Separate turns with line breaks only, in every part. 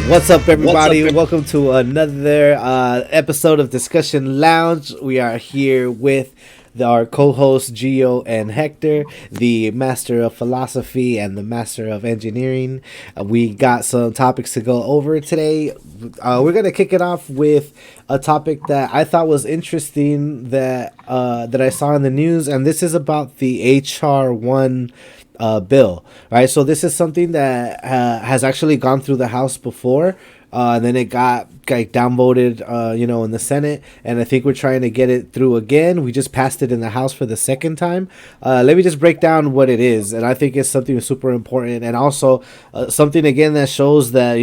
What's up, everybody? Welcome to another episode of Discussion Lounge. We are here with our co-hosts Gio and Hector, the master of philosophy and the master of engineering. We got some topics to go over today. We're gonna kick it off with a topic that I thought was interesting that I saw in the news, and this is about the HR 1 bill, right? So this is something that has actually gone through the House before, and then it got like downvoted, in the Senate, and I think we're trying to get it through again. We just passed it in the House for the second time. Let me just break down what it is, and I think it's something super important, and also something again that shows that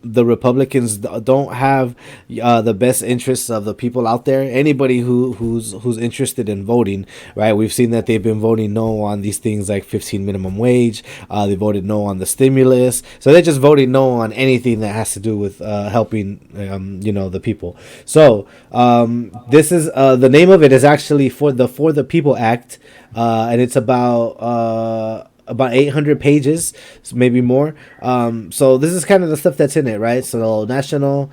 the Republicans don't have the best interests of the people out there. Anybody who's interested in voting, right? We've seen that they've been voting no on these things like 15 minimum wage. They voted no on the stimulus, so they're just voting no on anything that has to do with helping the people. So this is the name of it is actually For the People Act, and it's about 800 pages, maybe more. So this is kind of the stuff that's in it, right? So national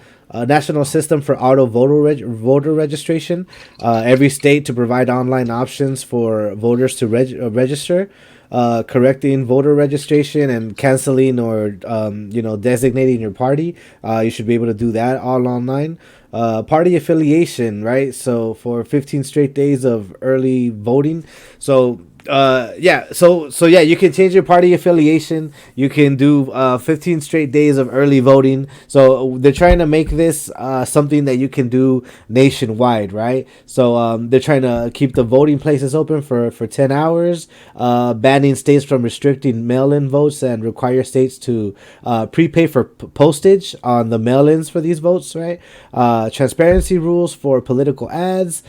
system for auto voter registration. Every state to provide online options for voters to register. Correcting voter registration and canceling or designating your party. You should be able to do that all online. Party affiliation, right? So for 15 straight days of early voting. So you can change your party affiliation. You can do 15 straight days of early voting. So they're trying to make this something that you can do nationwide, right? So they're trying to keep the voting places open for 10 hours, banning states from restricting mail-in votes and require states to prepay for postage on the mail-ins for these votes, right? Transparency rules for political ads,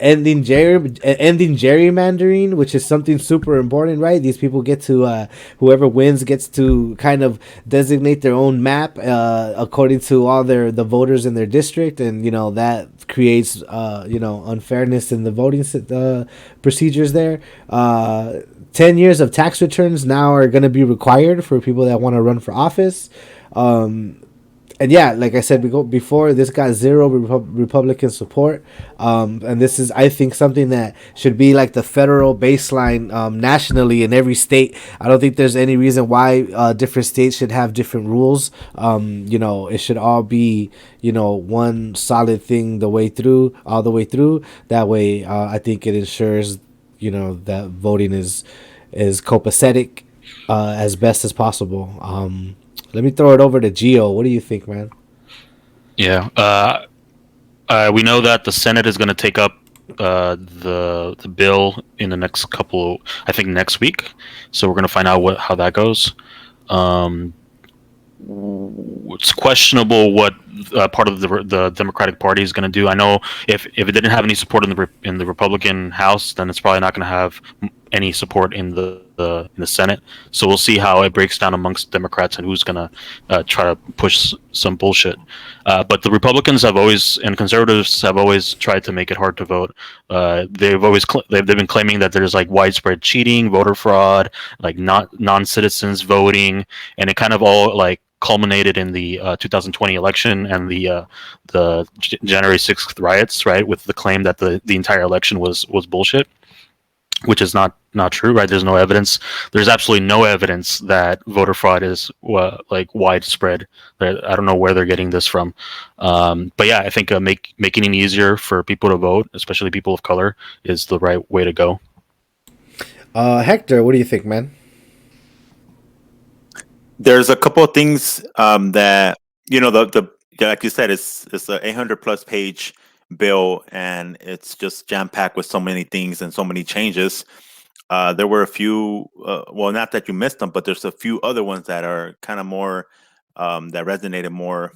ending gerrymandering, which is something super important, right? These people get to whoever wins gets to kind of designate their own map according to all the voters in their district, and that creates unfairness in the voting procedures there. 10 years of tax returns now are going to be required for people that want to run for office. And yeah, like I said before, this got zero Republican support, and this is, I think, something that should be like the federal baseline nationally in every state. I don't think there's any reason why different states should have different rules. It should all be one solid thing all the way through. That way, I think it ensures that voting is copacetic as best as possible. Let me throw it over to Gio. What do you think, man?
Yeah. We know that the Senate is going to take up the bill in the next couple. I think next week. So we're going to find out how that goes. Um, it's questionable what part of the Democratic Party is going to do. I know if it didn't have any support in the Republican House, then it's probably not going to have any support in the Senate. So we'll see how it breaks down amongst Democrats and who's going to try to push some bullshit. But the Republicans have always and conservatives have always tried to make it hard to vote. They've been claiming that there's like widespread cheating, voter fraud, like not non-citizens voting, and it kind of all like culminated in the 2020 election and the January 6th riots, right? With the claim that the entire election was bullshit, which is not true, right? There's no evidence. There's absolutely no evidence that voter fraud is like widespread. I don't know where they're getting this from, but yeah, I think making it easier for people to vote, especially people of color, is the right way to go.
Hector, what do you think, man?
There's a couple of things that the like you said, it's a 800 plus page bill, and it's just jam packed with so many things and so many changes. There were a few, well, not that you missed them, but there's a few other ones that are kind of more that resonated more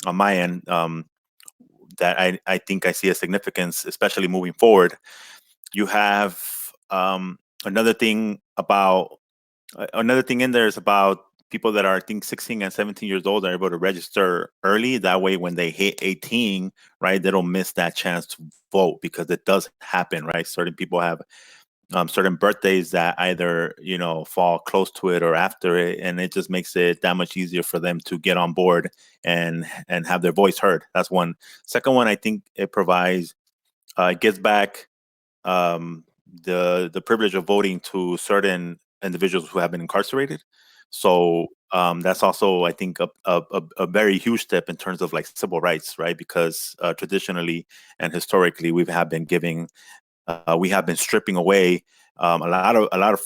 on my end, that I think I see a significance, especially moving forward. You have another thing about another thing in there is about people that are, I think, 16 and 17 years old are able to register early. That way, when they hit 18, right, they don't miss that chance to vote, because it does happen, right? Certain people have certain birthdays that either fall close to it or after it, and it just makes it that much easier for them to get on board and have their voice heard. That's one. Second one, I think it provides it gives back the privilege of voting to certain individuals who have been incarcerated. So that's also, I think, a very huge step in terms of like civil rights, right? Because traditionally and historically, we have been stripping away a lot of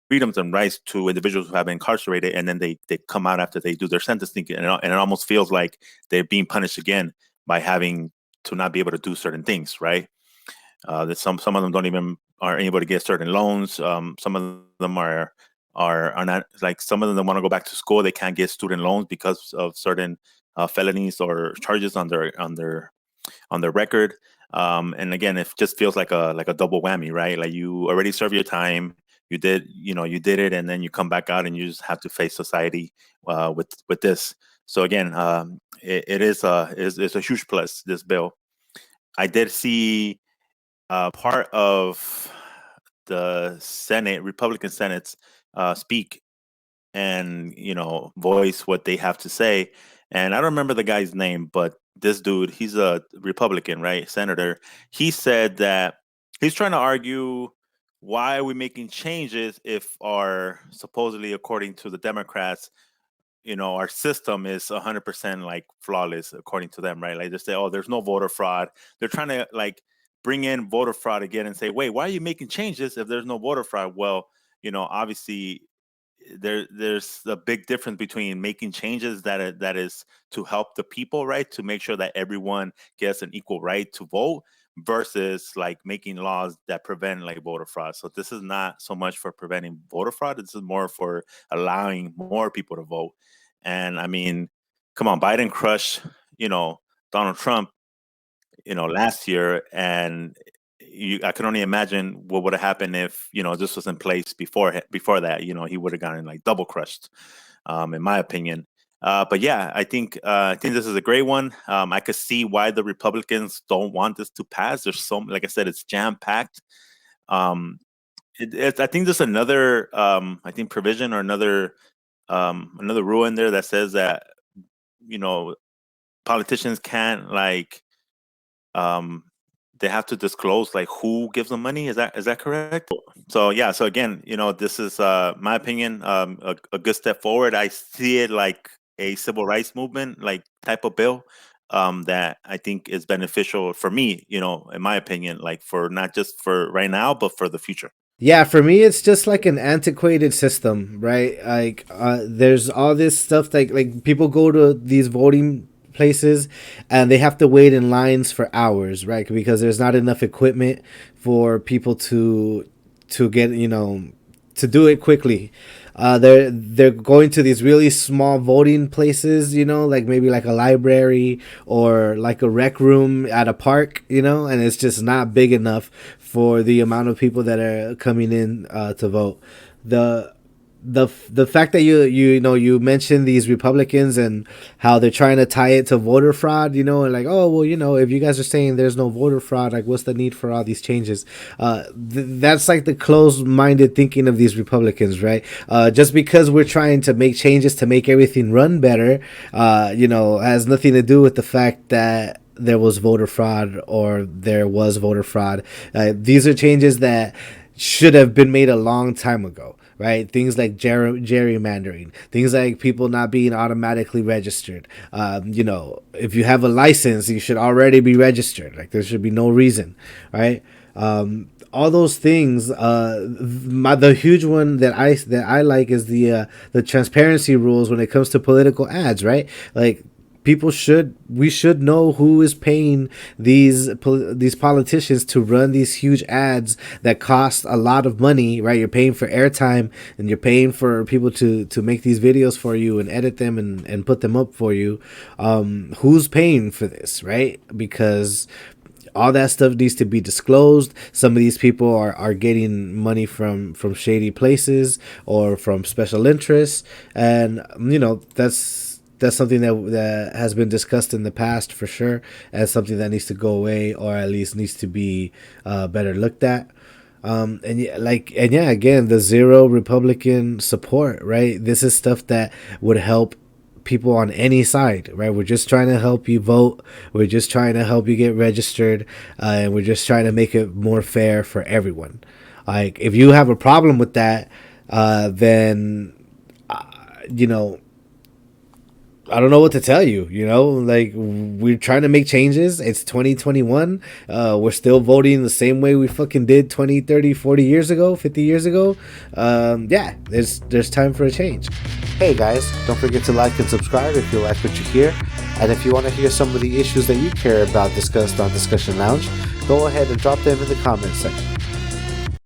freedoms and rights to individuals who have been incarcerated, and then they come out after they do their sentencing, and it almost feels like they're being punished again by having to not be able to do certain things, right? That some of them don't even are able to get certain loans. Some of them are not, like, some of them want to go back to school. They can't get student loans because of certain felonies or charges on their record. And again, it just feels like a double whammy, right? Like, you already served your time, you did it, and then you come back out and you just have to face society with this. So again, it is a huge plus, this bill. I did see part of the Senate, Republican Senate's speak and voice what they have to say. And I don't remember the guy's name, but this dude, he's a Republican, right, senator. He said that he's trying to argue, why are we making changes if our, supposedly according to the Democrats, our system is 100% like flawless according to them, right? Like, they say, oh, there's no voter fraud. They're trying to like bring in voter fraud again and say, wait, why are you making changes if there's no voter fraud? Well, obviously there's a big difference between making changes that is to help the people, right, to make sure that everyone gets an equal right to vote, versus like making laws that prevent like voter fraud. So this is not so much for preventing voter fraud, this is more for allowing more people to vote. And I mean, come on, Biden crushed Donald Trump last year, and I can only imagine what would have happened if this was in place before that. He would have gotten like double crushed, in my opinion. But yeah, I think this is a great one. I could see why the Republicans don't want this to pass. There's so, like I said, it's jam packed. I think there's another I think provision or another rule in there that says that you know politicians can't like um they have to disclose like who gives them money. Is that correct? So yeah, so again, this is my opinion, a good step forward. I see it like a civil rights movement like type of bill, that I think is beneficial for me, in my opinion, like for not just for right now but for the future.
Yeah, for me, it's just like an antiquated system, right? Like, there's all this stuff like people go to these voting places and they have to wait in lines for hours, right? Because there's not enough equipment for people to get, to do it quickly. They're going to these really small voting places, like maybe like a library or like a rec room at a park, and it's just not big enough for the amount of people that are coming in to vote. The the fact that you mentioned these Republicans and how they're trying to tie it to voter fraud, and like, oh well, if you guys are saying there's no voter fraud, like what's the need for all these changes? That's like the closed-minded thinking of these Republicans, right? Just because we're trying to make changes to make everything run better, has nothing to do with the fact that there was voter fraud or there was voter fraud. These are changes that should have been made a long time ago, right? Things like gerrymandering, things like people not being automatically registered. If you have a license, you should already be registered. Like, there should be no reason, right? All those things. The huge one that I like is the transparency rules when it comes to political ads, right? Like, we should know who is paying these politicians to run these huge ads that cost a lot of money, right? You're paying for airtime and you're paying for people to make these videos for you and edit them and put them up for you. Who's paying for this, right? Because all that stuff needs to be disclosed. Some of these people are getting money from shady places or from special interests, and that's something that has been discussed in the past for sure, and something that needs to go away or at least needs to be better looked at. Again, the zero Republican support, right? This is stuff that would help people on any side, right? We're just trying to help you vote. We're just trying to help you get registered, and we're just trying to make it more fair for everyone. Like, if you have a problem with that, then you know, I don't know what to tell you. Like, we're trying to make changes. It's 2021. We're still voting the same way we fucking did 20, 30, 40 years ago, 50 years ago. Yeah, there's time for a change. Hey guys, don't forget to like and subscribe if you like what you hear. And if you want to hear some of the issues that you care about discussed on Discussion Lounge, go ahead and drop them in the comments section.